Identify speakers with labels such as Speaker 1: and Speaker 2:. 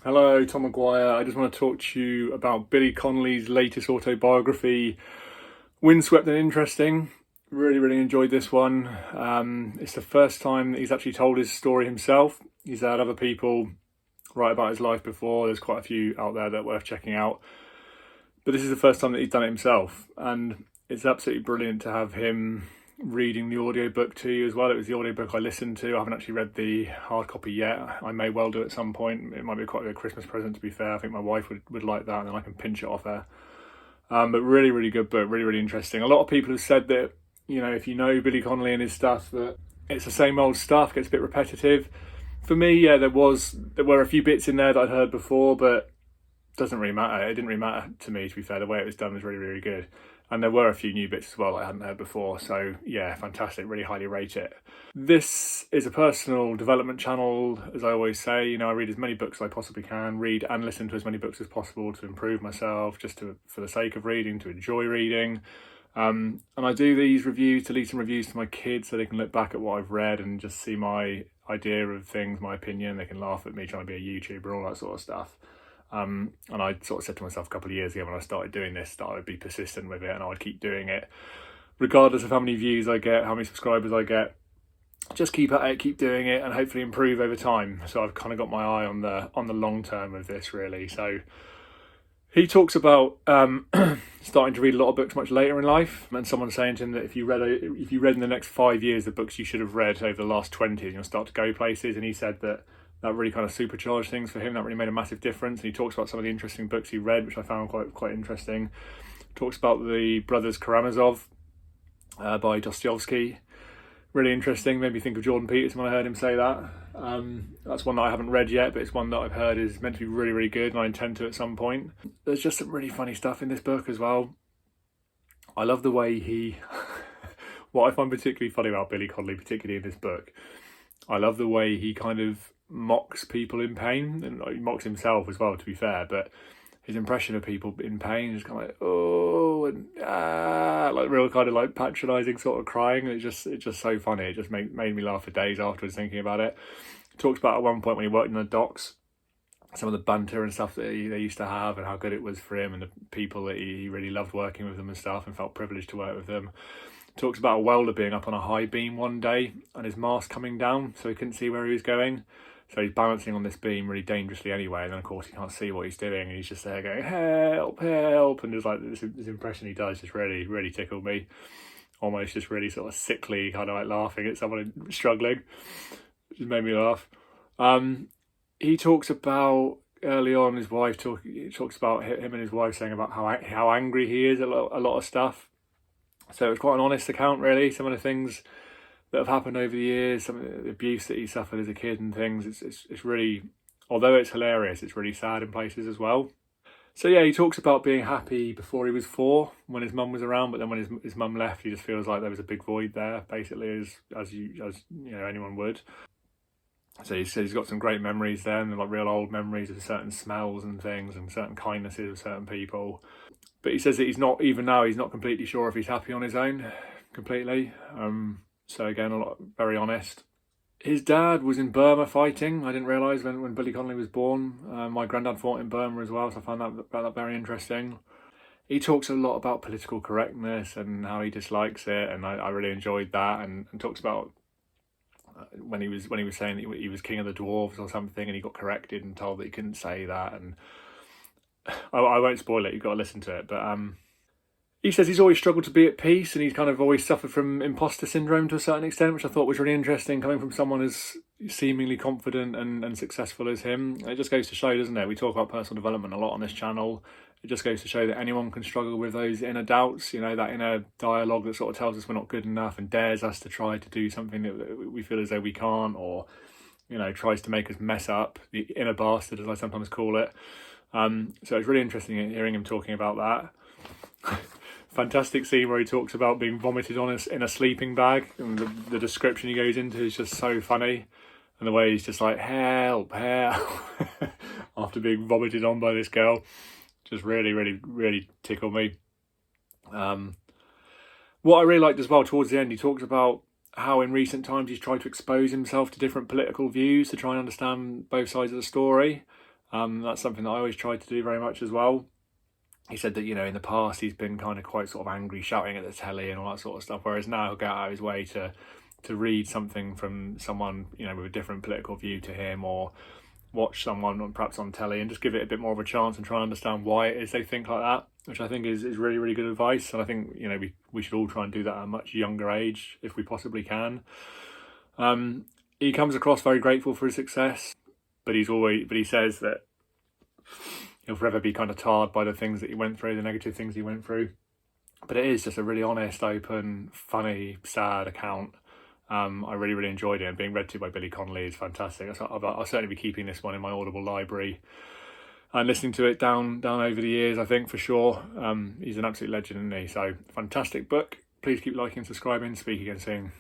Speaker 1: Hello, Tom Maguire. I just want to talk to you about Billy Connolly's latest autobiography, Windswept and Interesting. Really enjoyed this one. It's the first time that he's actually told his story himself. He's had other people write about his life before. There's quite a few out there that are worth checking out. But this is the first time that he's done it himself. And it's absolutely brilliant to have him reading the audiobook to you as well. It was the audiobook I listened to. I haven't actually read the hard copy yet. I may well do at some point. It might be quite a good Christmas present, to be fair. I think my wife would like that, and then I can pinch it off her. But really good book, really interesting. A lot of people have said that, if you know Billy Connolly and his stuff, that it's the same old stuff, gets a bit repetitive. For me, yeah, there were a few bits in there that I'd heard before, but it doesn't really matter. It didn't really matter to me, to be fair. The way it was done was really good. And there were a few new bits as well that I hadn't heard before. So yeah, fantastic. Really highly rate it. This is a personal development channel, as I always say. I read as many books as I possibly can, read and listen to as many books as possible to improve myself, for the sake of reading, to enjoy reading. And I do these reviews to leave some reviews to my kids so they can look back at what I've read and just see my idea of things, my opinion. They can laugh at me trying to be a YouTuber and all that sort of stuff. And I sort of said to myself a couple of years ago when I started doing this that I would be persistent with it and I would keep doing it regardless of how many views I get, how many subscribers I get. Just keep at it, keep doing it, and hopefully improve over time. So I've kind of got my eye on the long term of this, really. So he talks about starting to read a lot of books much later in life, and someone saying to him that if you read in the next 5 years the books you should have read over the last 20, you'll start to go places. And he said that really kind of supercharged things for him. That really made a massive difference. And he talks about some of the interesting books he read, which I found quite interesting. Talks about the Brothers Karamazov by Dostoevsky. Really interesting. Made me think of Jordan Peterson when I heard him say that. That's one that I haven't read yet, but it's one that I've heard is meant to be really good, and I intend to at some point. There's just some really funny stuff in this book as well. I love the way he... what I find particularly funny about Billy Connolly, particularly in this book, I love the way he kind of mocks people in pain, and he mocks himself as well, to be fair, but his impression of people in pain is kind of like, oh, and like real kind of like patronising sort of crying. It's just so funny. It just made me laugh for days afterwards thinking about it. He talks about at one point when he worked in the docks, some of the banter and stuff that they used to have and how good it was for him and the people that he really loved working with them and stuff and felt privileged to work with them. Talks about a welder being up on a high beam one day and his mask coming down so he couldn't see where he was going. So he's balancing on this beam really dangerously anyway, and then of course he can't see what he's doing, and he's just there going, help, and just like this impression he does just really tickled me. Almost just really sort of sickly, kind of like laughing at someone struggling. It just made me laugh. He talks about early on his wife, he talks about him and his wife saying about how angry he is at a lot of stuff. So it was quite an honest account, really. Some of the things that have happened over the years, some of the abuse that he suffered as a kid and things. It's really, although it's hilarious, it's really sad in places as well. So yeah, he talks about being happy before he was 4 when his mum was around, but then when his mum left, he just feels like there was a big void there, basically, as anyone would. So he says he's got some great memories then, like real old memories of certain smells and things and certain kindnesses of certain people. But he says that he's not completely sure if he's happy on his own completely. So again, very honest. His dad was in Burma fighting. I didn't realise when Billy Connolly was born. My granddad fought in Burma as well, so I found that very interesting. He talks a lot about political correctness and how he dislikes it, and I really enjoyed that. And talks about when he was saying that he was king of the dwarves or something, and he got corrected and told that he couldn't say that. And I won't spoil it. You've got to listen to it, but. He says he's always struggled to be at peace, and he's kind of always suffered from imposter syndrome to a certain extent, which I thought was really interesting, coming from someone as seemingly confident and successful as him. It just goes to show, doesn't it? We talk about personal development a lot on this channel. It just goes to show that anyone can struggle with those inner doubts, that inner dialogue that sort of tells us we're not good enough and dares us to try to do something that we feel as though we can't, or, tries to make us mess up, the inner bastard, as I sometimes call it. So it's really interesting hearing him talking about that. Fantastic scene where he talks about being vomited on in a sleeping bag, and the description he goes into is just so funny, and the way he's just like, help after being vomited on by this girl just really tickled me. What I really liked as well, towards the end, he talks about how in recent times he's tried to expose himself to different political views to try and understand both sides of the story. That's something that I always try to do very much as well. He said that, you know, in the past he's been kind of quite sort of angry, shouting at the telly and all that sort of stuff, whereas now he'll go out of his way to read something from someone, you know, with a different political view to him, or watch someone perhaps on telly and just give it a bit more of a chance and try and understand why it is they think like that, which I think is really, really good advice. And I think, you know, we should all try and do that at a much younger age if we possibly can. He comes across very grateful for his success, but he says that he'll forever be kind of tarred by the things that he went through, the negative things he went through. But it is just a really honest, open, funny, sad account. I really, really enjoyed it, and being read to by Billy Connolly is fantastic. I'll certainly be keeping this one in my Audible library and listening to it down over the years, I think, for sure. He's an absolute legend, isn't he? So, fantastic book. Please keep liking and subscribing. Speak again soon.